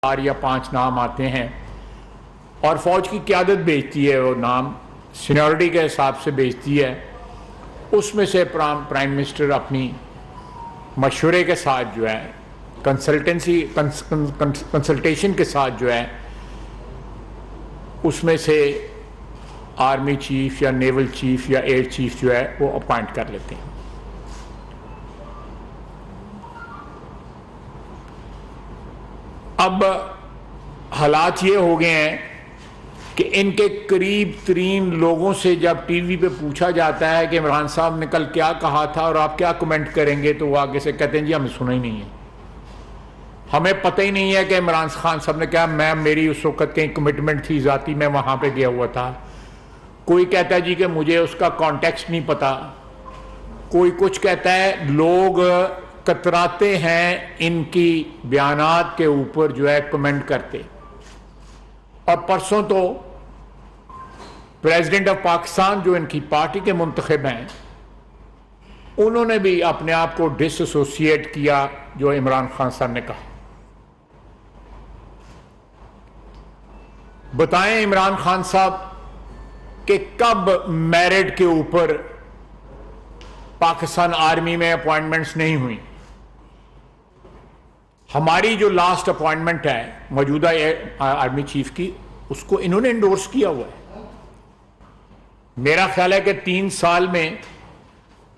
4 یا 5 نام آتے ہیں اور فوج کی قیادت بھیجتی ہے، وہ نام سینیورٹی کے حساب سے بھیجتی ہے. اس میں سے پرائم منسٹر اپنی مشورے کے ساتھ جو ہے کنسلٹیشن کے ساتھ جو ہے اس میں سے آرمی چیف یا نیول چیف یا ایئر چیف جو ہے وہ اپوائنٹ کر لیتے ہیں. اب حالات یہ ہو گئے ہیں کہ ان کے قریب ترین لوگوں سے جب ٹی وی پہ پوچھا جاتا ہے کہ عمران صاحب نے کل کیا کہا تھا اور آپ کیا کمنٹ کریں گے، تو وہ آگے سے کہتے ہیں جی ہمیں سنا ہی نہیں ہے، ہمیں پتہ ہی نہیں ہے کہ عمران خان صاحب نے کہا. میری اس وقت کہیں کمٹمنٹ تھی ذاتی، میں وہاں پہ گیا ہوا تھا. کوئی کہتا ہے جی کہ مجھے اس کا کانٹیکسٹ نہیں پتا، کوئی کچھ کہتا ہے. لوگ کتراتے ہیں ان کی بیانات کے اوپر جو ہے کمنٹ کرتے. اور پرسوں تو پریزیڈنٹ آف پاکستان جو ان کی پارٹی کے منتخب ہیں، انہوں نے بھی اپنے آپ کو ڈس ایسوسیٹ کیا جو عمران خان صاحب نے کہا. بتائیں عمران خان صاحب کہ کب میرٹ کے اوپر پاکستان آرمی میں اپوائنٹمنٹس نہیں ہوئی؟ ہماری جو لاسٹ اپوائنٹمنٹ ہے موجودہ آرمی چیف کی، اس کو انہوں نے انڈورس کیا ہوا ہے. میرا خیال ہے کہ 3 سال میں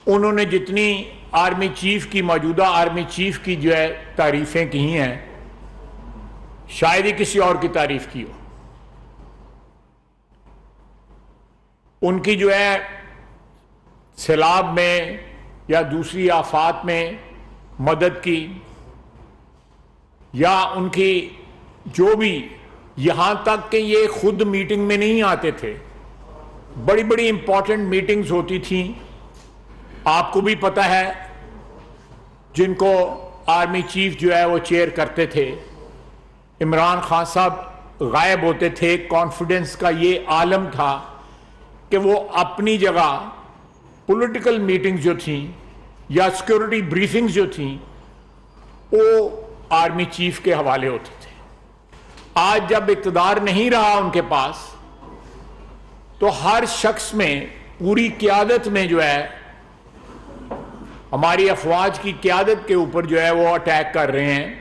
انہوں نے جتنی آرمی چیف کی، موجودہ آرمی چیف کی جو ہے تعریفیں کی ہیں، شاید ہی کسی اور کی تعریف کی ہو. ان کی جو ہے سیلاب میں یا دوسری آفات میں مدد کی، یا ان کی جو بھی، یہاں تک کہ یہ خود میٹنگ میں نہیں آتے تھے، بڑی بڑی امپورٹنٹ میٹنگز ہوتی تھیں، آپ کو بھی پتہ ہے، جن کو آرمی چیف جو ہے وہ چیئر کرتے تھے. عمران خان صاحب غائب ہوتے تھے. کانفیڈنس کا یہ عالم تھا کہ وہ اپنی جگہ پولیٹیکل میٹنگز جو تھیں یا سیکورٹی بریفنگز جو تھیں وہ آرمی چیف کے حوالے ہوتے تھے. آج جب اقتدار نہیں رہا ان کے پاس، تو ہر شخص میں، پوری قیادت میں جو ہے، ہماری افواج کی قیادت کے اوپر جو ہے وہ اٹیک کر رہے ہیں.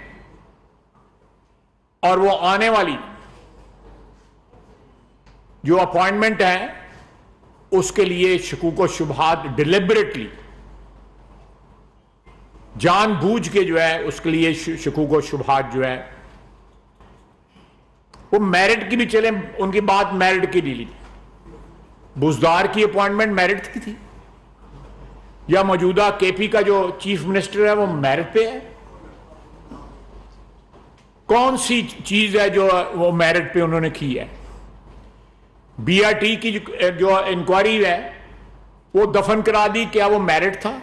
اور وہ آنے والی جو اپوائنٹمنٹ ہے اس کے لیے شکوک و شبہات ڈیلیبریٹلی، جان بوجھ کے جو ہے اس کے لیے شکوک و شبہات جو ہے وہ میرٹ کی بھی چلیں. ان کی بات میرٹ کی نہیں لی. بزدار کی اپوائنٹمنٹ میرٹ کی تھی، یا موجودہ کے پی کا جو چیف منسٹر ہے وہ میرٹ پہ ہے؟ کون سی چیز ہے جو وہ میرٹ پہ انہوں نے کی ہے؟ بی آر ٹی کی جو انکوائری ہے وہ دفن کرا دی، کیا وہ میرٹ تھا؟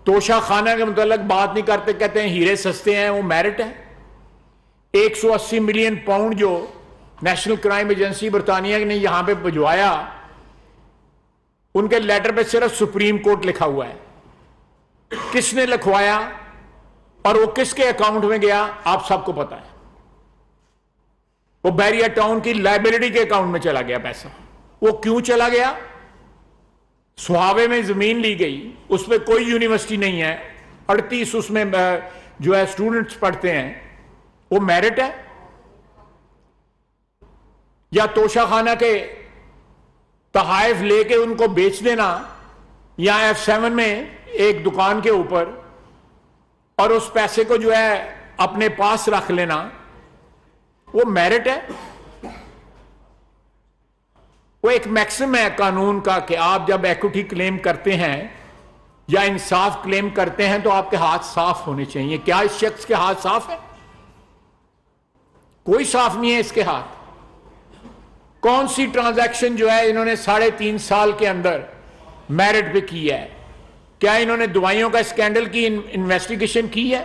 توشہ خانہ کے متعلق بات نہیں کرتے، کہتے ہیں ہیرے سستے ہیں، وہ میرٹ ہے؟ 180 ملین پاؤنڈ جو نیشنل کرائم ایجنسی برطانیہ نے یہاں پہ بھجوایا، ان کے لیٹر پہ صرف سپریم کورٹ لکھا ہوا ہے. کس نے لکھوایا اور وہ کس کے اکاؤنٹ میں گیا آپ سب کو پتا ہے. وہ بیریا ٹاؤن کی لائبلٹی کے اکاؤنٹ میں چلا گیا پیسہ. وہ کیوں چلا گیا؟ سہاوے میں زمین لی گئی، اس پہ کوئی یونیورسٹی نہیں ہے، 38 اس میں جو ہے اسٹوڈنٹس پڑھتے ہیں، وہ میرٹ ہے؟ یا توشہ خانہ کے تحائف لے کے ان کو بیچ دینا، یا F7 میں ایک دکان کے اوپر، اور اس پیسے کو جو ہے اپنے پاس رکھ لینا، وہ میرٹ ہے؟ وہ ایک میکسم ہے قانون کا کہ آپ جب ایکوٹی کلیم کرتے ہیں یا انصاف کلیم کرتے ہیں تو آپ کے ہاتھ صاف ہونے چاہیے. کیا اس شخص کے ہاتھ صاف ہے؟ کوئی صاف نہیں ہے اس کے ہاتھ. کون سی ٹرانزیکشن جو ہے انہوں نے 3.5 سال کے اندر میرٹ پہ کی ہے؟ کیا انہوں نے دوائیوں کا اسکینڈل کی انویسٹیگیشن کی ہے؟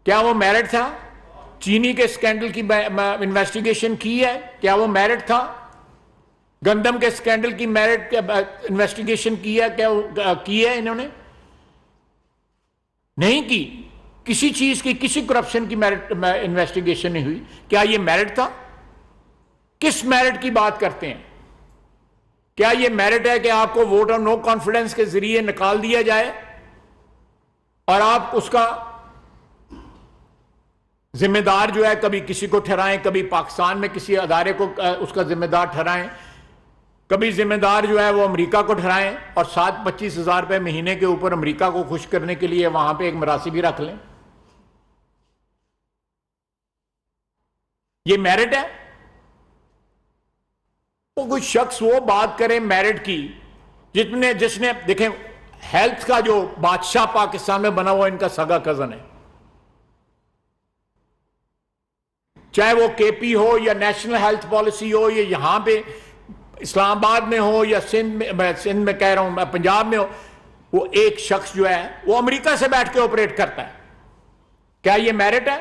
کیا وہ میرٹ تھا؟ چینی کے اسکینڈل کی انویسٹیگیشن کی ہے؟ کیا وہ میرٹ تھا؟ گندم کے اسکینڈل کی میرٹ انویسٹیگیشن کی ہے؟ کیا کی ہے انہوں نے؟ نہیں کی. کسی چیز کی، کسی کرپشن کی میرٹ انویسٹیگیشن نہیں ہوئی. کیا یہ میرٹ تھا؟ کس میرٹ کی بات کرتے ہیں؟ کیا یہ میرٹ ہے کہ آپ کو ووٹ آف نو کانفیڈنس کے ذریعے نکال دیا جائے اور آپ اس کا ذمہ دار جو ہے کبھی کسی کو ٹھہرائیں، کبھی پاکستان میں کسی ادارے کو اس کا ذمہ دار ٹھہرائیں، کبھی ذمہ دار جو ہے وہ امریکہ کو ٹھہرائیں اور 25,000 روپے مہینے کے اوپر امریکہ کو خوش کرنے کے لیے وہاں پہ ایک مراسی بھی رکھ لیں؟ یہ میرٹ ہے؟ وہ کوئی شخص وہ بات کرے میرٹ کی جس نے دیکھیں ہیلتھ کا جو بادشاہ پاکستان میں بنا ہوا ان کا سگا کزن ہے، چاہے وہ کے پی ہو یا نیشنل ہیلتھ پالیسی ہو یا یہاں پہ اسلام آباد میں ہو یا سندھ میں کہہ رہا ہوں پنجاب میں ہو، وہ ایک شخص جو ہے وہ امریکہ سے بیٹھ کے آپریٹ کرتا ہے. کیا یہ میرٹ ہے؟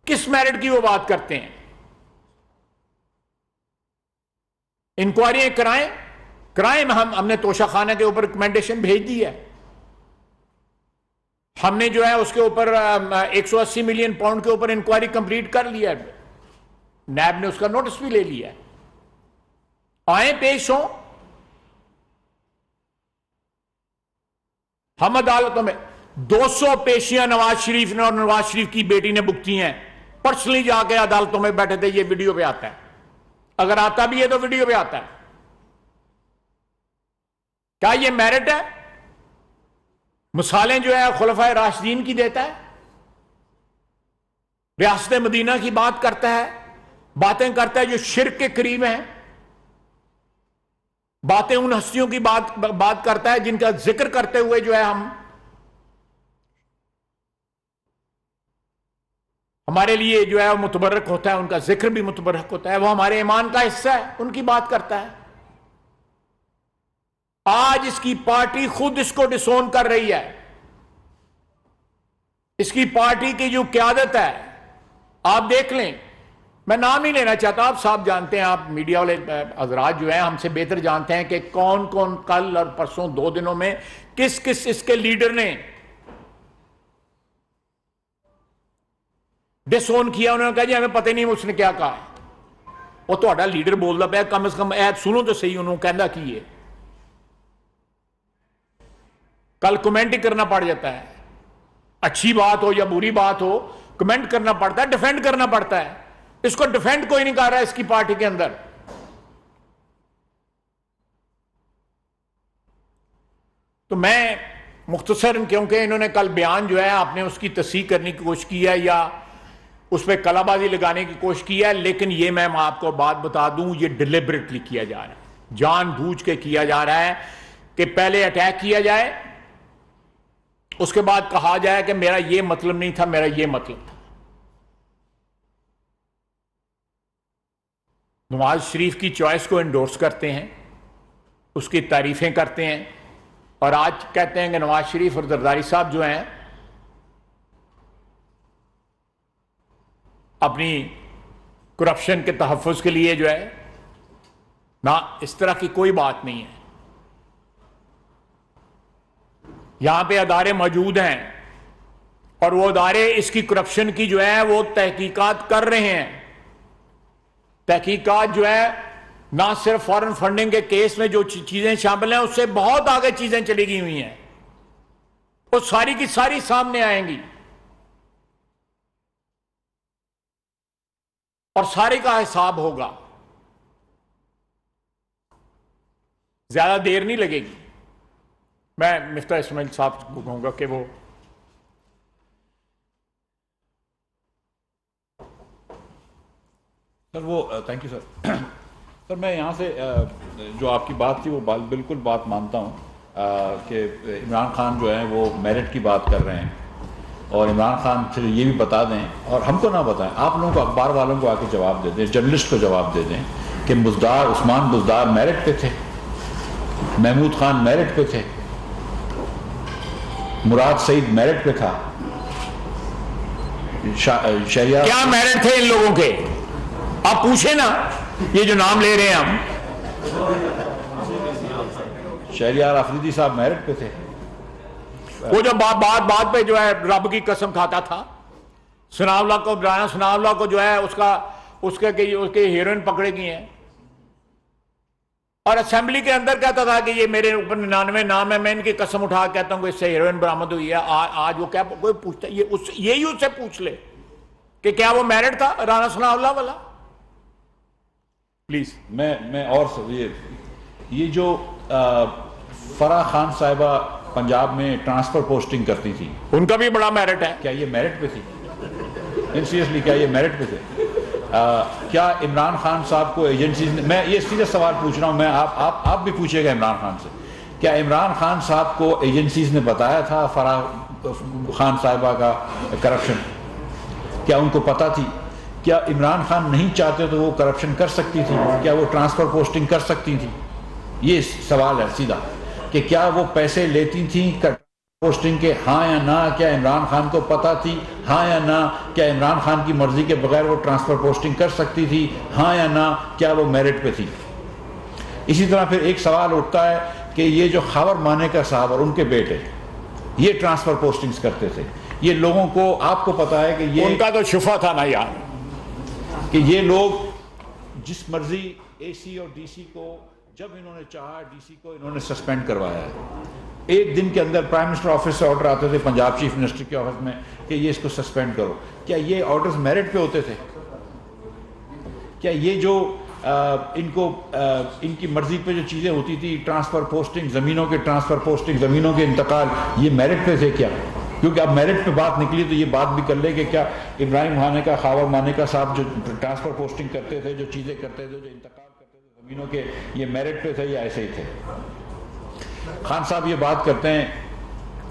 کس میرٹ کی وہ بات کرتے ہیں؟ انکوائری کرائیں. ہم نے توشہ خانہ کے اوپر ریکمنڈیشن بھیج دی ہے. ہم نے جو ہے اس کے اوپر 180 ملین پاؤنڈ کے اوپر انکوائری کمپلیٹ کر لیا ہے. نیب نے اس کا نوٹس بھی لے لیا ہے. آئیں پیش ہوں. ہم عدالتوں میں 200 پیشیاں نواز شریف نے اور نواز شریف کی بیٹی نے بکتی ہیں. پرسنلی جا کے عدالتوں میں بیٹھے تھے. یہ ویڈیو پہ آتا ہے، اگر آتا بھی ہے تو ویڈیو پہ آتا ہے. کیا یہ میرٹ ہے؟ مثالیں جو ہے خلفائے راشدین کی دیتا ہے، ریاست مدینہ کی بات کرتا ہے، باتیں کرتا ہے جو شرک کے قریب ہیں، باتیں ان ہستیوں کی بات کرتا ہے جن کا ذکر کرتے ہوئے جو ہے ہمارے لیے جو ہے وہ متبرک ہوتا ہے، ان کا ذکر بھی متبرک ہوتا ہے، وہ ہمارے ایمان کا حصہ ہے، ان کی بات کرتا ہے. آج اس کی پارٹی خود اس کو ڈسون کر رہی ہے. اس کی پارٹی کی جو قیادت ہے آپ دیکھ لیں، میں نام ہی لینا چاہتا، آپ صاحب جانتے ہیں، آپ میڈیا والے حضرات جو ہیں ہم سے بہتر جانتے ہیں کہ کون کون کل اور پرسوں 2 دنوں میں کس اس کے لیڈر نے ڈسون کیا. انہوں نے کہا جی ہمیں پتہ نہیں اس نے کیا کہا. وہ تو لیڈر بولتا پیا، کم از کم ایت سنو تو صحیح انہوں کہنا کی ہے. کل کمنٹ ہی کرنا پڑ جاتا ہے، اچھی بات ہو یا بری بات ہو کمنٹ کرنا پڑتا ہے، ڈیفینڈ کرنا پڑتا ہے. اس کو ڈیفینڈ کوئی نہیں کر رہا ہے اس کی پارٹی کے اندر. تو میں مختصر، کیونکہ انہوں نے کل بیان جو ہے آپ نے اس کی تصحیح کرنے کی کوشش کی ہے یا اس پہ کلا بازی لگانے کی کوشش کی ہے، لیکن یہ میں آپ کو بات بتا دوں، یہ ڈیلیبریٹلی کیا جا رہا ہے، جان بوجھ کے کیا جا رہا ہے کہ پہلے اٹیک کیا جائے، اس کے بعد کہا جائے کہ میرا یہ مطلب نہیں تھا، میرا یہ مطلب تھا. نواز شریف کی چوائس کو انڈورس کرتے ہیں، اس کی تعریفیں کرتے ہیں، اور آج کہتے ہیں کہ نواز شریف اور زرداری صاحب جو ہیں اپنی کرپشن کے تحفظ کے لیے جو ہے نہ، اس طرح کی کوئی بات نہیں ہے. یہاں پہ ادارے موجود ہیں اور وہ ادارے اس کی کرپشن کی جو ہے وہ تحقیقات کر رہے ہیں. تحقیقات جو ہے نہ صرف فارن فنڈنگ کے کیس میں جو چیزیں شامل ہیں اس سے بہت آگے چیزیں چلی گئی ہوئی ہیں، وہ ساری کی ساری سامنے آئیں گی اور سارے کا حساب ہوگا. زیادہ دیر نہیں لگے گی. میں مفتاح اسماعیل صاحب کو کہوں گا کہ وہ سر تھینک یو سر. سر میں یہاں سے جو آپ کی بات تھی وہ بالکل بات مانتا ہوں کہ عمران خان جو ہے وہ میرٹ کی بات کر رہے ہیں، اور عمران خان پھر یہ بھی بتا دیں اور ہم کو نہ بتائیں، آپ لوگوں کو اخبار والوں کو آ کے جواب دے دیں، جرنلسٹ کو جواب دے دیں کہ عثمان بزدار میرٹ پہ تھے، محمود خان میرٹ پہ تھے، مراد سعید میرٹ پہ تھا، شہریار کیا میرٹ تھے ان لوگوں کے؟ آپ پوچھیں نا، یہ جو نام لے رہے ہیں ہم. شہریار آفریدی صاحب میرٹ پہ تھے. وہ جو بات پہ جو ہے رب کی قسم کھاتا تھا، ثناءاللہ کو ڈرانا، ثناءاللہ کو جو ہے اس کے ہیروئن پکڑے گئی ہیں، اور اسمبلی کے اندر کہتا تھا کہ یہ میرے اوپر 99 نام ہے، میں ان کی قسم اٹھا کہتا ہوں کہ اس سے ہیروئن برآمد ہوئی ہے۔ آج وہ کیا کوئی پوچھتا ہے؟ یہی اس سے پوچھ لے کہ کیا وہ میرٹ تھا رانا ثناءاللہ والا؟ پلیز۔ میں اور یہ جو فرح خان صاحبہ پنجاب میں ٹرانسفر پوسٹنگ کرتی تھی، ان کا بھی بڑا میرٹ ہے۔ کیا یہ میرٹ پہ تھی؟ سیریسلی کیا یہ میرٹ پہ تھے؟ کیا عمران خان صاحب کو ایجنسیز نے، میں یہ سیدھا سوال پوچھ رہا ہوں، میں آپ بھی پوچھے گا عمران خان سے، کیا عمران خان صاحب کو ایجنسیز نے بتایا تھا فرح خان صاحبہ کا کرپشن؟ کیا ان کو پتہ تھی؟ کیا عمران خان نہیں چاہتے تو وہ کرپشن کر سکتی تھی؟ کیا وہ ٹرانسفر پوسٹنگ کر سکتی تھی؟ یہ سوال ہے سیدھا، کہ کیا وہ پیسے لیتی تھیں پوسٹنگ کے، ہاں یا نہ؟ کیا عمران خان کو پتہ تھی؟ ہاں یا نہ؟ کیا عمران خان کی مرضی کے بغیر وہ ٹرانسفر پوسٹنگ کر سکتی تھی؟ ہاں یا نہ؟ کیا وہ میرٹ پہ تھی؟ اسی طرح پھر ایک سوال اٹھتا ہے کہ یہ جو خاور مانیکا صاحب اور ان کے بیٹے یہ ٹرانسفر پوسٹنگز کرتے تھے، یہ لوگوں کو، آپ کو پتا ہے کہ یہ ان کا تو شفا تھا نا یار، کہ یہ لوگ جس مرضی اے سی اور ڈی سی کو، جب انہوں نے چاہا ڈی سی کو انہوں نے سسپینڈ کروایا ہے۔ ایک دن کے اندر پرائم منسٹر آفس سے آرڈر آتے تھے پنجاب چیف منسٹر کے آفس میں کہ یہ اس کو سسپینڈ کرو۔ کیا یہ آرڈرز میرٹ پہ ہوتے تھے؟ کیا یہ جو ان کی مرضی پہ جو چیزیں ہوتی تھی، ٹرانسفر پوسٹنگ، زمینوں کے ٹرانسفر پوسٹنگ، زمینوں کے انتقال، یہ میرٹ پہ تھے کیا؟ کیونکہ اب میرٹ پہ بات نکلی تو یہ بات بھی کر لے کہ کیا ابراہیم مانیکا، خاور مانیکا صاحب جو ٹرانسفر پوسٹنگ کرتے تھے، جو چیزیں کرتے تھے، جو انتقال کرتے تھے زمینوں کے، یہ میرٹ پہ تھے یا ایسے ہی تھے؟ خان صاحب یہ بات کرتے ہیں،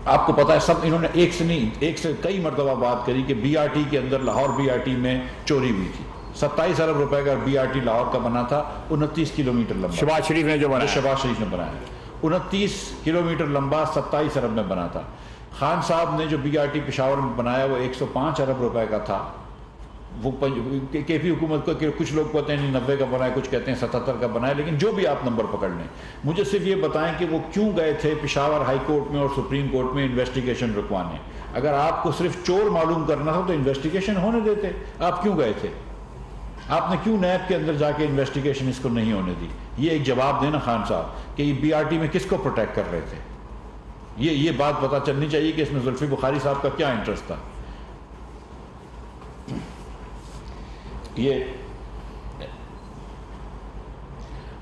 آپ کو پتا ہے سب، انہوں نے ایک سے نہیں، ایک سے کئی مرتبہ بات کری کہ بی آر ٹی کے اندر، لاہور بی آر ٹی میں چوری ہوئی تھی۔ 27 ارب روپے کا بی آر ٹی لاہور کا بنا تھا، 29 کلومیٹر لمبا، شہباز شریف نے جو بنایا، شہباز شریف نے بنایا، 29 کلومیٹر لمبا 27 ارب میں بنا تھا۔ خان صاحب نے جو بی آر ٹی پشاور میں بنایا وہ 105 ارب روپے کا تھا۔ وہ کے پی حکومت کو، کچھ لوگ کہتے ہیں 90 کا بنا ہے، کچھ کہتے ہیں 77 کا بنا ہے، لیکن جو بھی آپ نمبر پکڑ لیں، مجھے صرف یہ بتائیں کہ وہ کیوں گئے تھے پشاور ہائی کورٹ میں اور سپریم کورٹ میں انویسٹیگیشن رکوانے؟ اگر آپ کو صرف چور معلوم کرنا تھا تو انویسٹیگیشن ہونے دیتے، آپ کیوں گئے تھے؟ آپ نے کیوں نیب کے اندر جا کے انویسٹیگیشن اس کو نہیں ہونے دی؟ یہ ایک جواب دینا خان صاحب کہ یہ بی آر ٹی میں کس کو پروٹیکٹ کر رہے تھے؟ یہ بات پتہ چلنی چاہیے کہ اس میں زلفی بخاری صاحب کا کیا انٹرسٹ تھا۔ یہ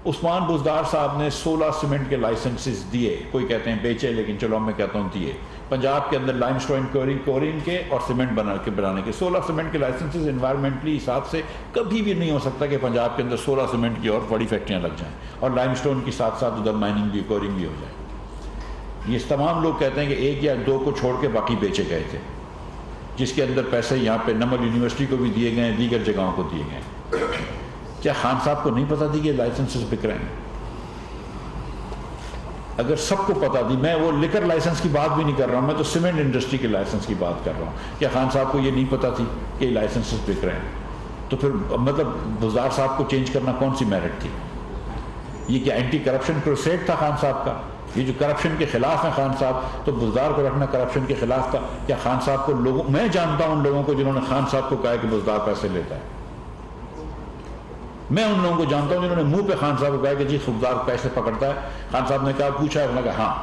عثمان بزدار صاحب نے 16 سیمنٹ کے لائسنسز دیے، کوئی کہتے ہیں بیچے، لیکن چلو میں کہتا ہوں دیے، پنجاب کے اندر لائم سٹون کورنگ کے اور سیمنٹ بنانے کے 16 سیمنٹ کے لائسنسز۔ انوائرمنٹلی حساب سے کبھی بھی نہیں ہو سکتا کہ پنجاب کے اندر 16 سیمنٹ کی اور بڑی فیکٹریاں لگ جائیں اور لائم سٹون کی ساتھ ساتھ ادھر مائننگ بھی، کورنگ بھی ہو جائے۔ یہ تمام لوگ کہتے ہیں کہ 1 یا 2 کو چھوڑ کے باقی بیچے گئے تھے، جس کے اندر پیسے یہاں پہ نمل یونیورسٹی کو بھی دیے گئے ہیں، دیگر جگہوں کو دیے گئے ہیں۔ کیا خان صاحب کو نہیں پتا تھی کہ لائسنسز بک رہے ہیں؟ اگر سب کو پتا تھی، میں وہ لکر لائسنس کی بات بھی نہیں کر رہا ہوں، میں تو سیمنٹ انڈسٹری کے لائسنس کی بات کر رہا ہوں، کیا خان صاحب کو یہ نہیں پتا تھی کہ یہ لائسنسز بک رہے ہیں؟ تو پھر مطلب بزدار صاحب کو چینج کرنا کون سی میرٹ تھی؟ یہ کیا اینٹی کرپشن کروسیڈ تھا خان صاحب کا؟ یہ جو کرپشن کے خلاف ہیں خان صاحب، تو بزدار کو رکھنا کرپشن کے خلاف تھا؟ کیا خان صاحب کو لوگوں، میں جانتا ہوں ان لوگوں کو جنہوں نے خان صاحب کو کہا کہ بزدار پیسے لیتا ہے، میں ان لوگوں کو جانتا ہوں جنہوں نے منہ پہ خان صاحب کو کہا کہ جی بزدار پیسے پکڑتا ہے۔ خان صاحب نے کہا، پوچھا ہے، انہوں نے کہا ہاں،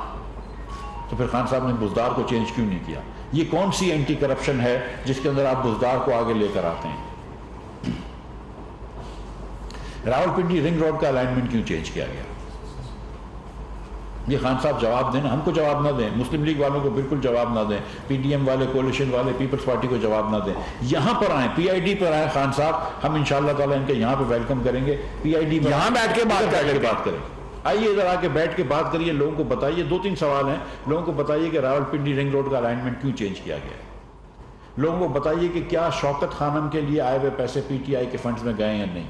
تو پھر خان صاحب نے بزدار کو چینج کیوں نہیں کیا؟ یہ کون سی اینٹی کرپشن ہے جس کے اندر آپ بزدار کو آگے لے کر آتے ہیں؟ راولپنڈی رنگ روڈ کا الائنمنٹ کیوں چینج کیا گیا؟ یہ خان صاحب جواب دیں نا، ہم کو جواب نہ دیں، مسلم لیگ والوں کو بالکل جواب نہ دیں، پی ڈی ایم والے، کولیشن والے، پیپلز پارٹی کو جواب نہ دیں، یہاں پر آئیں، پی آئی ڈی پر آئیں خان صاحب، ہم انشاءاللہ تعالیٰ ان کے یہاں پہ ویلکم کریں گے، پی آئی ڈی یہاں بیٹھ کے بات کریں، آئیے ادھر آ کے بیٹھ کے بات کریے، لوگوں کو بتائیے، 2-3 سوال ہیں، لوگوں کو بتائیے کہ راولپنڈی رنگ روڈ کا الائنمنٹ کیوں چینج کیا گیا ہے، لوگوں کو بتائیے کہ کیا شوکت خانم کے لیے آئے ہوئے پیسے پی ٹی آئی کے فنڈز میں گئے یا نہیں،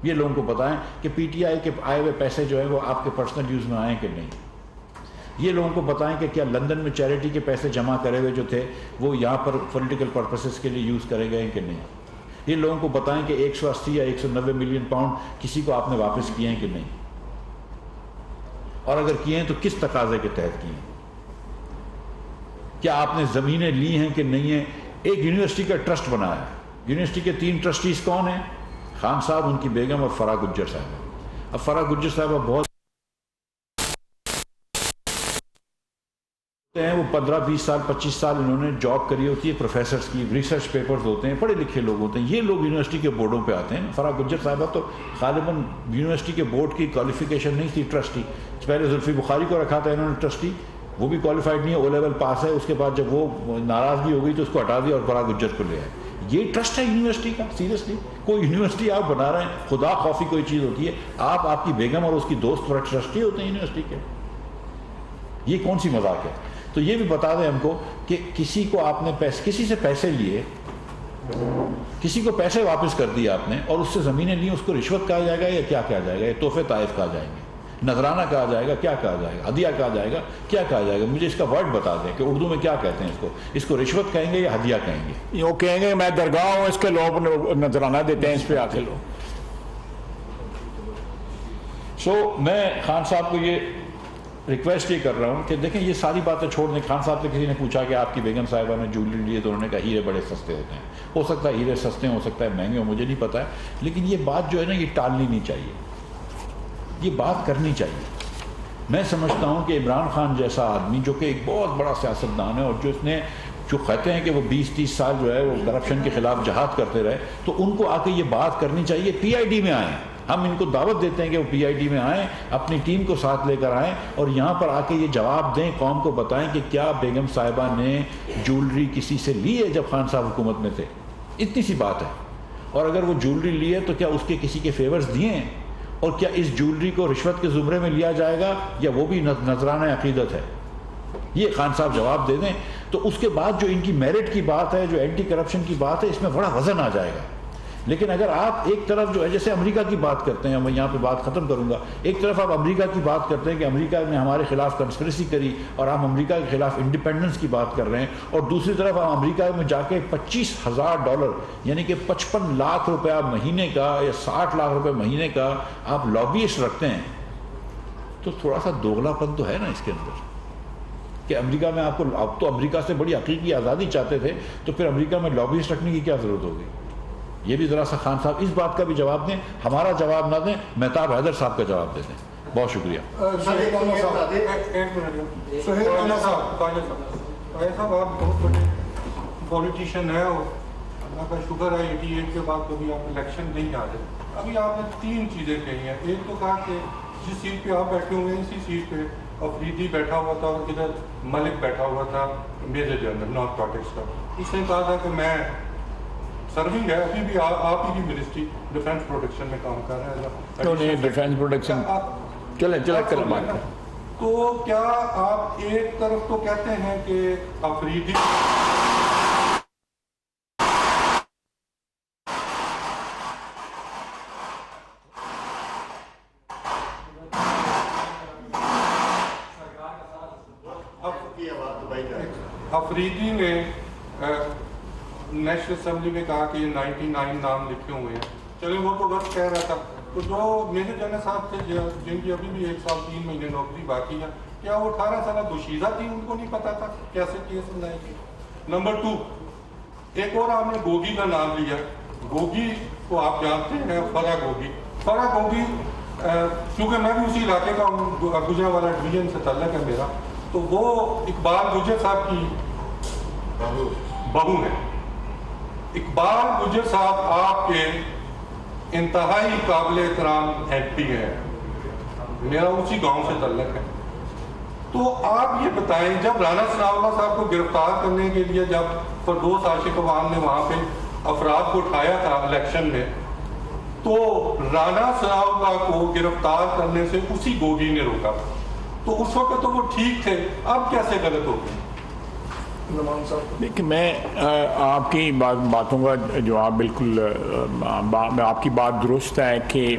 یہ لوگوں کو بتائیں کہ پی ٹی آئی کے آئے ہوئے پیسے جو ہیں وہ آپ کے پرسنل یوز میں آئیں کہ نہیں، یہ لوگوں کو بتائیں کہ کیا لندن میں چیریٹی کے پیسے جمع کرے ہوئے جو تھے وہ یہاں پر پولیٹیکل پرپسز کے لیے یوز کرے گئے کہ نہیں، یہ لوگوں کو بتائیں کہ 180 یا 190 ملین پاؤنڈ کسی کو آپ نے واپس کیے ہیں کہ نہیں، اور اگر کیے ہیں تو کس تقاضے کے تحت کیے ہیں۔ کیا آپ نے زمینیں لی ہیں کہ نہیں ہیں؟ ایک یونیورسٹی کا ٹرسٹ بنایا ہے. یونیورسٹی کے 3 ٹرسٹیز کون ہیں؟ خان صاحب، ان کی بیگم اور فرح گجر صاحبہ. اب فرح گجر صاحبہ بہت ہیں، وہ 15-20 سال 25 سال انہوں نے جاب کری ہوتی ہے، پروفیسرز کی، ریسرچ پیپرز ہوتے ہیں، پڑھے لکھے لوگ ہوتے ہیں. یہ لوگ یونیورسٹی کے بورڈوں پہ آتے ہیں. فرح گجر صاحبہ تو غالباً یونیورسٹی کے بورڈ کی کوالیفیکیشن نہیں تھی ٹرسٹی. پہلے زلفی بخاری کو رکھا تھا انہوں نے ٹرسٹی، وہ بھی کوالیفائڈ نہیں ہے، او لیول پاس ہے. اس کے بعد جب وہ ناراضگی ہو گئی تو اس کو ہٹا دیا اور فرح گجر کو لے آئے. یہ ٹرسٹ ہے یونیورسٹی کا؟ سیریسلی کوئی یونیورسٹی آپ بنا رہے ہیں؟ خدا خوفی کوئی چیز ہوتی ہے؟ آپ کی بیگم اور اس کی دوست ٹرسٹی ہوتے ہیں یونیورسٹی کے؟ یہ کون سی مذاق ہے؟ تو یہ بھی بتا دیں ہم کو کہ کسی کو آپ نے کسی سے پیسے لیے، کسی کو پیسے واپس کر دیے آپ نے اور اس سے زمینیں لی، اس کو رشوت کہا جائے گا یا کیا کہا جائے گا؟ یہ تحفے طائف کہا جائیں گے، نذرانہ کہا جائے گا، کیا کہا جائے گا، ہدیہ کہا جائے گا، کیا کہا جائے گا؟ مجھے اس کا ورڈ بتا دیں کہ اردو میں کیا کہتے ہیں اس کو رشوت کہیں گے یا ہدیہ کہیں گے؟ وہ کہیں گے میں درگاہ ہوں، اس کے لوگ نذرانہ دیتے ہیں، اس پہ آ کے لوگ. میں خان صاحب کو یہ ریکویسٹ یہ کر رہا ہوں کہ دیکھیں یہ ساری باتیں چھوڑ دیں. خان صاحب سے کسی نے پوچھا کہ آپ کی بیگم صاحبہ نے جویلری لی ہے تو انہوں نے کہا ہیرے بڑے سستے ہوتے ہیں. ہو سکتا ہے ہیرے سستے ہو سکتا ہے مہنگے ہوں، مجھے نہیں پتا ہے، لیکن یہ بات جو ہے نا یہ ٹالنی نہیں چاہیے، یہ بات کرنی چاہیے. میں سمجھتا ہوں کہ عمران خان جیسا آدمی جو کہ ایک بہت بڑا سیاستدان ہے اور جو کہتے ہیں کہ وہ 20-30 سال جو ہے وہ کرپشن کے خلاف جہاد کرتے رہے، تو ان کو آ کے یہ بات کرنی چاہیے. پی آئی ڈی میں آئیں، ہم ان کو دعوت دیتے ہیں کہ وہ پی آئی ڈی میں آئیں، اپنی ٹیم کو ساتھ لے کر آئیں اور یہاں پر آ کے یہ جواب دیں، قوم کو بتائیں کہ کیا بیگم صاحبہ نے جولری کسی سے لی ہے جب خان صاحب حکومت میں تھے؟ اتنی سی بات ہے. اور اگر وہ جولری لی ہے تو کیا اس کے کسی کے فیورز دیے ہیں؟ اور کیا اس جولری کو رشوت کے زمرے میں لیا جائے گا یا وہ بھی نذرانہ عقیدت ہے؟ یہ خان صاحب جواب دے دیں. تو اس کے بعد جو ان کی میرٹ کی بات ہے، جو اینٹی کرپشن کی بات ہے، اس میں بڑا وزن آ جائے گا. لیکن اگر آپ ایک طرف جو ہے جیسے امریکہ کی بات کرتے ہیں، میں یہاں پہ بات ختم کروں گا، ایک طرف آپ امریکہ کی بات کرتے ہیں کہ امریکہ نے ہمارے خلاف کنسپریسی کری اور آپ امریکہ کے خلاف انڈیپینڈنس کی بات کر رہے ہیں، اور دوسری طرف آپ امریکہ میں جا کے $25,000 یعنی کہ 55 لاکھ روپیہ مہینے کا یا 60 لاکھ روپے مہینے کا آپ لابیسٹ رکھتے ہیں، تو تھوڑا سا دوغلا پن تو ہے نا اس کے اندر. کہ امریکہ میں آپ تو امریکہ سے بڑی حقیقی آزادی چاہتے تھے، تو پھر امریکہ میں لابیسٹ رکھنے کی کیا ضرورت ہوگی؟ یہ بھی ذرا سا خان صاحب اس بات کا بھی جواب دیں. ہمارا جواب نہ دیں، مہتاب حیدر صاحب کا جواب دے دیں. بہت شکریہ. صاحب آپ بہت بڑے پولیٹیشین ہیں اور اللہ کا شکر ہے 88 کے بعد کبھی آپ الیکشن نہیں آ رہے. ابھی آپ نے 3 چیزیں کہی ہیں. ایک تو کہا کہ جس سیٹ پہ آپ بیٹھے ہوئے ہیں اسی سیٹ پہ افریدی بیٹھا ہوا تھا اور ادھر ملک بیٹھا ہوا تھا میجر جنرل نارتھ پاکٹکس کا. اس نے کہا تھا کہ میں سرونگ ہے، ابھی بھی آپ ہی کی منسٹری ڈیفینس پروٹیکشن میں کام کر رہے ہیں. ڈیفینس پروٹیکشن چلے کریں بات. تو کیا آپ ایک طرف تو کہتے ہیں کہ افریدی نے نیشنل اسمبلی میں کہا کہ یہ 99 نام لکھے ہوئے ہیں، چلے وہ تو بس کہہ رہا تھا. تو جو میجر جنرل صاحب تھے جن کی ابھی بھی 1 سال 3 مہینے نوکری باقی ہے، کیا وہ 18 سالہ دوشیزہ تھی؟ ان کو نہیں پتا تھا کیسے کیس بنائے گی؟ نمبر 2، ایک اور آپ نے گوگی کا نام لیا. گوگی کو آپ جانتے ہیں، فرح گوگی کیونکہ میں بھی اسی علاقے کا ہوں، گجرا والا ڈویژن سے تعلق ہے میرا، تو وہ اقبال گجر صاحب کی بہو ہے. اقبال گجر صاحب آپ کے انتہائی قابل احترام ایم پی ہیں، میرا اسی گاؤں سے تعلق ہے. تو آپ یہ بتائیں، جب رانا ثناء اللہ صاحب کو گرفتار کرنے کے لیے جب فردوس عاشق عوام نے وہاں پہ افراد کو اٹھایا تھا الیکشن میں، تو رانا ثناء اللہ کو گرفتار کرنے سے اسی گوگی نے روکا. تو اس وقت تو وہ ٹھیک تھے، اب کیسے غلط ہو گئے؟ دیکھیں، میں آپ کی باتوں کا جواب بالکل، آپ کی بات درست ہے کہ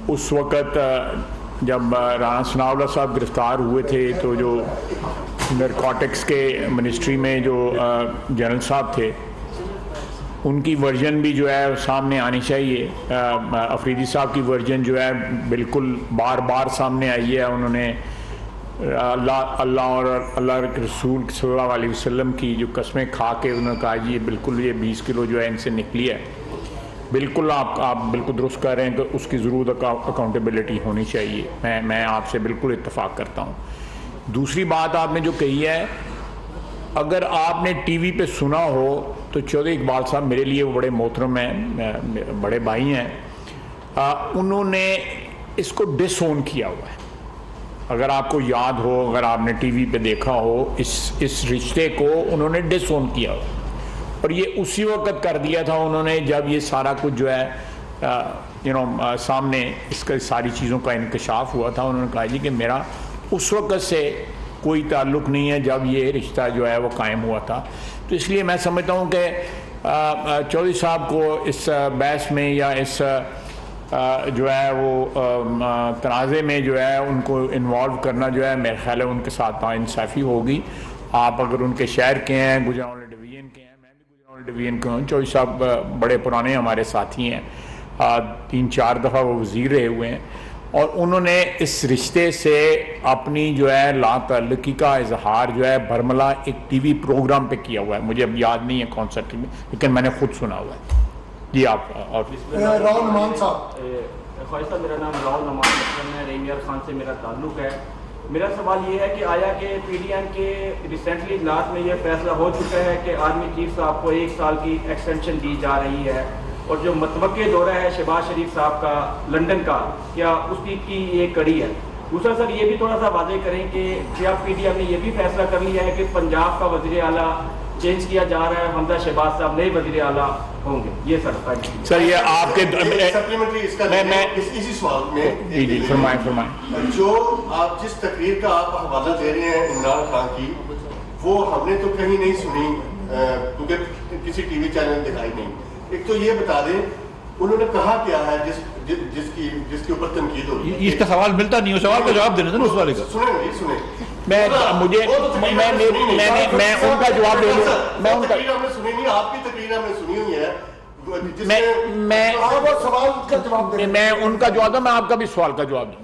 اس وقت جب رانا ثناء اللہ صاحب گرفتار ہوئے تھے تو جو نارکوٹکس کے منسٹری میں جو جنرل صاحب تھے ان کی ورژن بھی جو ہے سامنے آنی چاہیے. افریدی صاحب کی ورژن جو ہے بالکل بار بار سامنے آئی ہے. انہوں نے اللہ اور اللہ کے رسول صلی اللہ علیہ وسلم کی جو قسمیں کھا کے انہوں نے کہا جی یہ بالکل یہ 20 کلو جو ہے ان سے نکلی ہے، بالکل آپ بالکل درست کہہ رہے ہیں کہ اس کی ضرور اکاؤنٹیبلٹی ہونی چاہیے، میں آپ سے بالکل اتفاق کرتا ہوں۔ دوسری بات آپ نے جو کہی ہے، اگر آپ نے ٹی وی پہ سنا ہو تو چودھری اقبال صاحب میرے لیے وہ بڑے محترم ہیں، بڑے بھائی ہیں، انہوں نے اس کو ڈس اون کیا ہوا ہے۔ اگر آپ کو یاد ہو، اگر آپ نے ٹی وی پہ دیکھا ہو، اس رشتے کو انہوں نے ڈس اون کیا ہوا، اور یہ اسی وقت کر دیا تھا انہوں نے جب یہ سارا کچھ جو ہے سامنے اس کا ساری چیزوں کا انکشاف ہوا تھا۔ انہوں نے کہا جی کہ میرا اس وقت سے کوئی تعلق نہیں ہے جب یہ رشتہ جو ہے وہ قائم ہوا تھا۔ تو اس لیے میں سمجھتا ہوں کہ چودھری صاحب کو اس بحث میں یا اس جو ہے وہ تنازع میں جو ہے ان کو انوالو کرنا جو ہے میرے خیال ہے ان کے ساتھ ناانصافی ہوگی۔ آپ اگر ان کے شہر کے ہیں، گجرانوالے ڈویژن کے ہیں، میں بھی گجرانوالے ڈویژن کے ہوں، چودھری صاحب بڑے پرانے ہمارے ساتھی ہیں، 3-4 دفعہ وہ وزیر رہے ہوئے ہیں، اور انہوں نے اس رشتے سے اپنی جو ہے لا تعلقی کا اظہار جو ہے برملا ایک ٹی وی پروگرام پہ کیا ہوا ہے، مجھے اب یاد نہیں ہے کون سا ٹی وی، لیکن میں نے خود سنا ہوا ہے۔ جی آپ اور راہل نعمان صاحب۔ خواجہ صاحب میرا نام راہل نعمان ہے، ریم یار خان سے میرا تعلق ہے۔ میرا سوال یہ ہے کہ آیا کہ پی ڈی ایم کے ریسنٹلی اجلاس میں یہ فیصلہ ہو چکا ہے کہ آرمی چیف صاحب کو 1 سال کی ایکسٹینشن دی جا رہی ہے، اور جو متوقع دورہ ہے شہباز شریف صاحب کا لنڈن کا، کیا اس کی یہ کڑی ہے؟ دوسرا سر یہ بھی تھوڑا سا واضح کریں کہ کیا پی ڈی ایم نے یہ بھی فیصلہ کر لیا ہے کہ پنجاب کا وزیر اعلیٰ چینج کیا جا رہا ہے، حمزہ شہباز صاحب نئے وزیر اعلیٰ ہوں گے؟ یہ سر یہ آپ کے سپلیمنٹری اس کا اسی سوال میں جی فرمائیں جو آپ جس تقریر کا آپ حوالہ دے رہے ہیں عمران خان کی، وہ ہم نے تو کہیں نہیں سنی کیونکہ کسی ٹی وی چینل میں دکھائی نہیں۔ ایک تو یہ بتا دیں انہوں نے کہا کیا ہے جس کے اوپر تنقید ہو رہی ہے؟ اس کا سوال ملتا نہیں، سوال کا جواب دینا تھا نا اس والے کا۔ سنیں میں ان کا جواب دے دوں، میں ان کا ہم نے سنی نہیں، آپ کی تقریر ہم نے سنی ہوئی ہے، میں ان کا جواب دوں، میں آپ کا بھی سوال کا جواب دوں،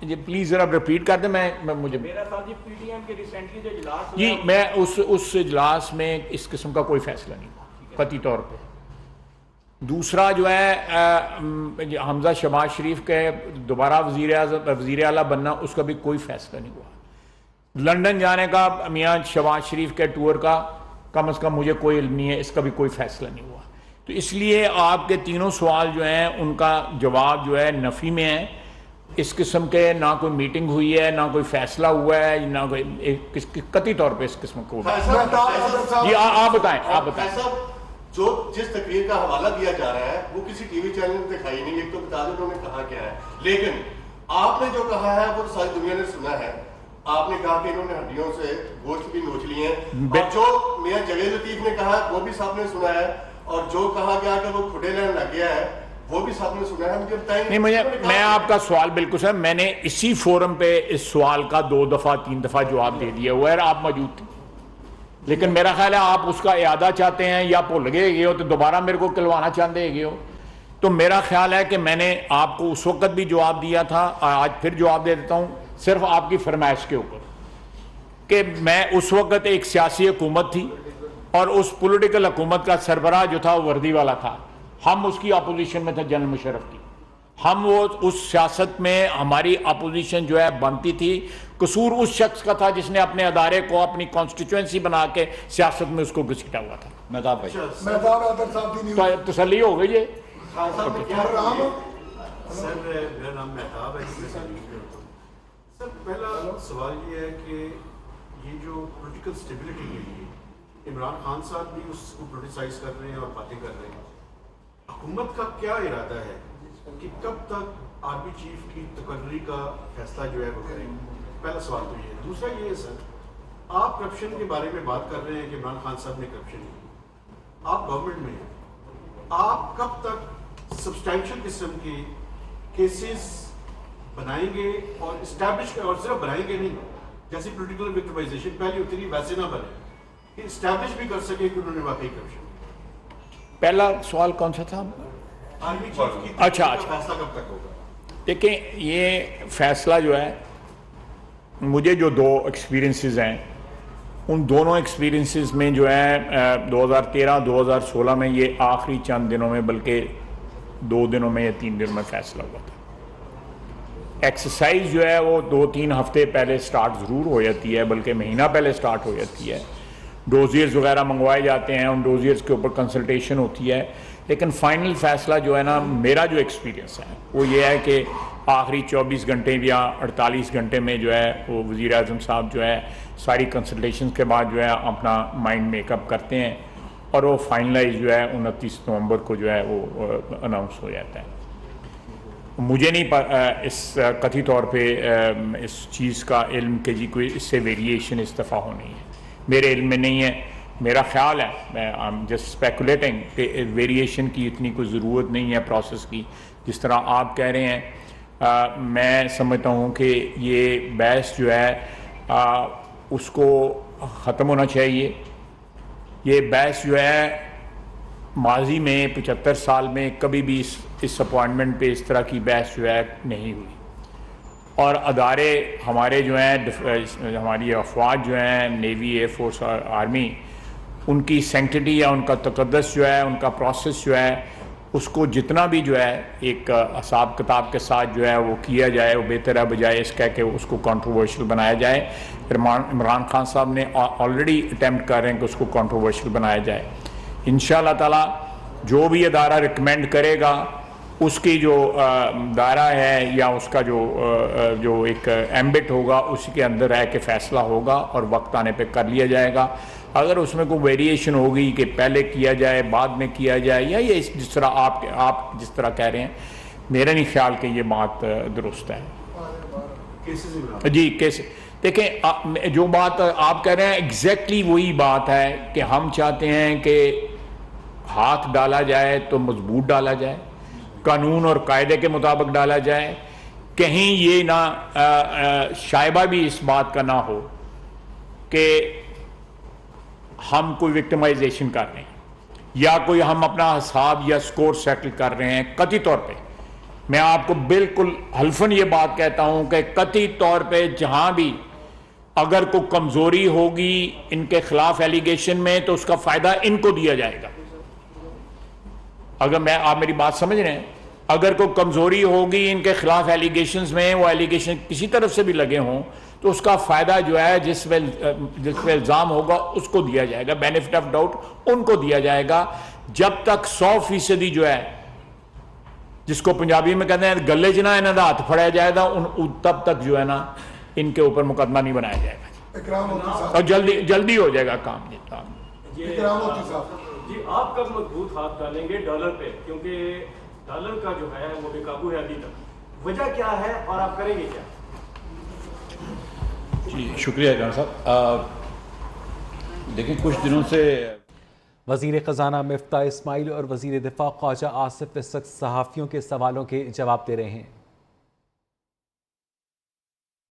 جی پلیز ذرا ریپیٹ کر دیں۔ مجھے میرا سوال جی پی ڈی ایم کے ریسنٹلی جو اجلاس جی میں اس اجلاس میں اس قسم کا کوئی فیصلہ نہیں ہوا قطعی طور پہ۔ دوسرا جو ہے حمزہ شہباز شریف کے دوبارہ وزیر اعلیٰ بننا، اس کا بھی کوئی فیصلہ نہیں ہوا۔ لنڈن جانے کا میاں شہباز شریف کے ٹور کا کم از کم مجھے کوئی علم نہیں ہے، اس کا بھی کوئی فیصلہ نہیں ہوا۔ تو اس لیے آپ کے تینوں سوال جو ہیں ان کا جواب جو ہے نفی میں ہے۔ اس قسم کے نہ کوئی میٹنگ ہوئی ہے، نہ کوئی فیصلہ ہوا ہے، نہ کوئی قطعی طور پہ اس قسم کو۔ جی آپ بتائیں جو جس تقریر کا حوالہ دیا جا رہا ہے وہ کسی ٹی وی چینل میں دکھائی نہیں، ایک تو بتا دیں انہوں نے کہا کیا ہے، لیکن آپ نے جو کہا ہے وہ ساری دنیا نے سنا ہے۔ آپ نے کہا کہ انہوں نے ہڈیوں سے گوشت بھی نوچ لیے ہیں، اور جو میاں جوید لطیف نے کہا وہ بھی صاحب نے سنا ہے، اور جو کہا گیا کہ وہ کھڈے لین لگ گیا ہے وہ بھی صاحب نے سنا ہے۔ مجھے بتائیں نہیں، میں آپ کا سوال بالکل سر، میں نے اسی فورم پہ اس سوال کا 2 دفعہ 3 دفعہ جواب دے دیا ہوا ہے، آپ موجود تھے، لیکن میرا خیال ہے آپ اس کا اعادہ چاہتے ہیں یا بھول گئے ہو تو دوبارہ میرے کو کلوانا چاہتے ہو۔ تو میرا خیال ہے کہ میں نے آپ کو اس وقت بھی جواب دیا تھا، آج پھر جواب دے دیتا ہوں، صرف آپ کی فرمائش کے اوپر، کہ میں اس وقت ایک سیاسی حکومت تھی، اور اس پولیٹیکل حکومت کا سربراہ جو تھا وہ وردی والا تھا، ہم اس کی اپوزیشن میں تھے، جنرل مشرف کی، ہم وہ اس سیاست میں ہماری اپوزیشن جو ہے بنتی تھی۔ قصور اس شخص کا تھا جس نے اپنے ادارے کو اپنی کانسٹیٹوئنسی بنا کے سیاست میں اس کو گھسیٹا ہوا تھا۔ مہتاب بھائی تو تسلی ہو گئی ہے؟ سر میرا نام مہتاب ہے۔ سر پہلا سوال یہ ہے کہ یہ جو پولیٹیکل اسٹیبلٹی کے لیے عمران خان صاحب بھی اس کو پروٹیسائز کر رہے ہیں اور باتیں کر رہے ہیں، حکومت کا کیا ارادہ ہے کہ کب تک آرمی چیف کی تقرری کا فیصلہ جو ہے وہ کریں گے؟ پہلا سوال تو یہ ہے۔ دوسرا یہ ہے سر، آپ کرپشن کے بارے میں بات کر رہے ہیں کہ عمران خان صاحب نے کرپشن کی، آپ گورنمنٹ میں ہیں، آپ کب تک سبسٹینشل قسم کے کیسز بنائیں گے اور اسٹیبلش، اور صرف بنائیں گے نہیں، جیسے پولیٹیکل وکٹمائزیشن پہلے ہوتی تھی ویسے نہ بنے، کہ اسٹیبلش بھی کر سکے کہ انہوں نے واقعی کرپشن۔ پہلا سوال کون سا تھا؟ آرمی چیف کی اچھا فیصلہ کب تک ہوگا؟ دیکھیں یہ فیصلہ جو ہے مجھے جو 2 ایکسپیرینسز ہیں ان دونوں ایکسپیرینسز میں جو ہے 2013-2016 میں یہ آخری چند دنوں میں بلکہ 2 دنوں میں یا 3 دنوں میں فیصلہ ہوا تھا. ایکسرسائز جو ہے وہ 2-3 ہفتے پہلے سٹارٹ ضرور ہو جاتی ہے, بلکہ مہینہ پہلے سٹارٹ ہو جاتی ہے. ڈوزیئرز وغیرہ منگوائے جاتے ہیں, ان ڈوزیئرز کے اوپر کنسلٹیشن ہوتی ہے, لیکن فائنل فیصلہ جو ہے نا, میرا جو ایکسپیرینس ہے وہ یہ ہے کہ آخری 24 گھنٹے یا 48 گھنٹے میں جو ہے وہ وزیر اعظم صاحب جو ہے ساری کنسلٹیشنز کے بعد جو ہے اپنا مائنڈ میک اپ کرتے ہیں اور وہ فائنلائز جو ہے 29 نومبر کو جو ہے وہ اناؤنس ہو جاتا ہے. مجھے نہیں اس قطعی طور پہ اس چیز کا علم کہ جی کوئی اس سے ویریشن استفا ہونی ہے, میرے علم میں نہیں ہے. میرا خیال ہے, میں جسٹ اسپیکولیٹنگ کہ ویریشن کی اتنی کوئی ضرورت نہیں ہے پروسیس کی جس طرح آپ کہہ رہے ہیں. میں سمجھتا ہوں کہ یہ بحث جو ہے اس کو ختم ہونا چاہیے. یہ بحث جو ہے ماضی میں 75 سال میں کبھی بھی اس اپوائنٹمنٹ پہ اس طرح کی بحث جو ہے نہیں ہوئی, اور ادارے ہمارے جو ہیں ہماری افواج جو ہیں نیوی, ایئر فورس اور آرمی, ان کی سینکٹیٹی یا ان کا تقدس جو ہے, ان کا پروسیس جو ہے, اس کو جتنا بھی جو ہے ایک حساب کتاب کے ساتھ جو ہے وہ کیا جائے وہ بہتر ہے, بجائے اس کہہ کہ اس کو کنٹروورشل بنایا جائے. عمران خان صاحب نے آلریڈی اٹیمپٹ کر رہے ہیں کہ اس کو کنٹروورشل بنایا جائے. انشاءاللہ تعالی جو بھی ادارہ ریکمینڈ کرے گا اس کی جو دائرہ ہے یا اس کا جو ایک ایمبٹ ہوگا اسی کے اندر رہ کے فیصلہ ہوگا اور وقت آنے پہ کر لیا جائے گا. اگر اس میں کوئی ویریشن ہوگی کہ پہلے کیا جائے بعد میں کیا جائے یا یہ جس طرح آپ جس طرح کہہ رہے ہیں, میرا نہیں خیال کہ یہ بات درست ہے. جی کیسے دیکھیں, جو بات آپ کہہ رہے ہیں ایگزیکٹلی وہی بات ہے کہ ہم چاہتے ہیں کہ ہاتھ ڈالا جائے تو مضبوط ڈالا جائے, قانون اور قاعدے کے مطابق ڈالا جائے. کہیں یہ نہ شائبہ بھی اس بات کا نہ ہو کہ ہم کوئی وکٹمائزیشن کر رہے ہیں یا کوئی ہم اپنا حساب یا سکور سیٹل کر رہے ہیں. قطعی طور پہ میں آپ کو بالکل حلفاً یہ بات کہتا ہوں کہ قطعی طور پہ جہاں بھی اگر کوئی کمزوری ہوگی ان کے خلاف ایلیگیشن میں تو اس کا فائدہ ان کو دیا جائے گا. اگر آپ میری بات سمجھ رہے ہیں, اگر کوئی کمزوری ہوگی ان کے خلاف ایلیگیشنز میں, وہ ایلیگیشن کسی طرف سے بھی لگے ہوں تو اس کا فائدہ جو ہے جس پہ الزام ہوگا اس کو دیا جائے گا, بینیفٹ آف ڈاؤٹ ان کو دیا جائے گا. جب تک 100% جو ہے جس کو پنجابی میں کہتے ہیں گلے جنا انہوں کا ہاتھ پھڑیا جائے گا, تب تک جو ہے نا ان کے اوپر مقدمہ نہیں بنایا جائے گا اور جلدی ہو جائے گا کام. جی آپ کب مضبوط ہاتھ ڈالیں گے ڈالر پہ, کیونکہ ڈالر کا جو ہے وہ بے قابو ہے ابھی تک, وجہ کیا ہے اور آپ کریں گے کیا؟ جی شکریہ جناب صاحب. دیکھیں کچھ دنوں سے وزیر خزانہ مفتاح اسماعیل اور وزیر دفاع خواجہ آصف اس وقت صحافیوں کے سوالوں کے جواب دے رہے ہیں.